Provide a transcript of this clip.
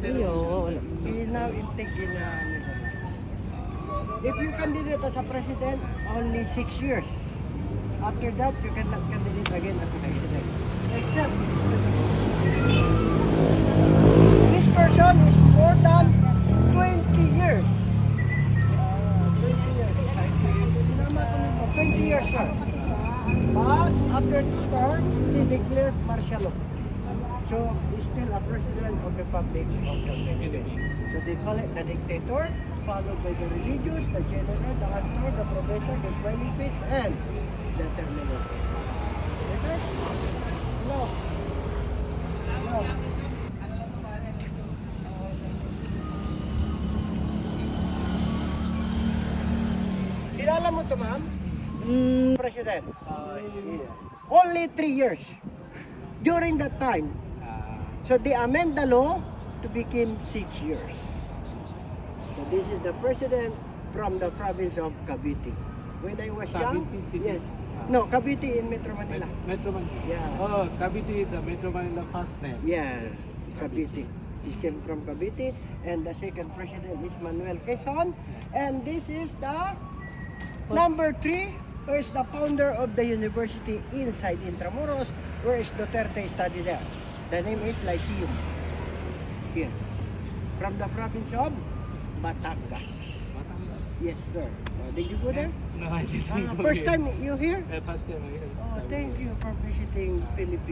Yun. He is now taking if you candidate as a president, only 6 years. After that, you cannot candidate again as a president. Except this person is more than 20 years. 20 years, sir. But after this term, they declared martial law. So he's still a president of the Republic of the Philippines. So they call it the dictator, followed by the religious, the general, the actor, the professor, the smiling face, and the terminator. Okay? Hello. Hello. Kilala mo to, ma'am? President. Only 3 years. During that time, so they amend the law to become 6 years. So this is the president from the province of Cavite. When I was young, Cavite City? yes. No, Cavite in Metro Manila. Metro Manila. Yeah. Oh, Cavite, the Metro Manila first name. Yeah, Cavite. He came from Cavite, and the second president is Manuel Quezon, and this is the number 3, who is the founder of the university inside Intramuros, where is Duterte studied there. The name is Lyceum. Here. From the province of Batangas. Yes, sir. Did you go there? No, I didn't go First here. time you here? First time I heard. Oh, thank you for visiting Philippines.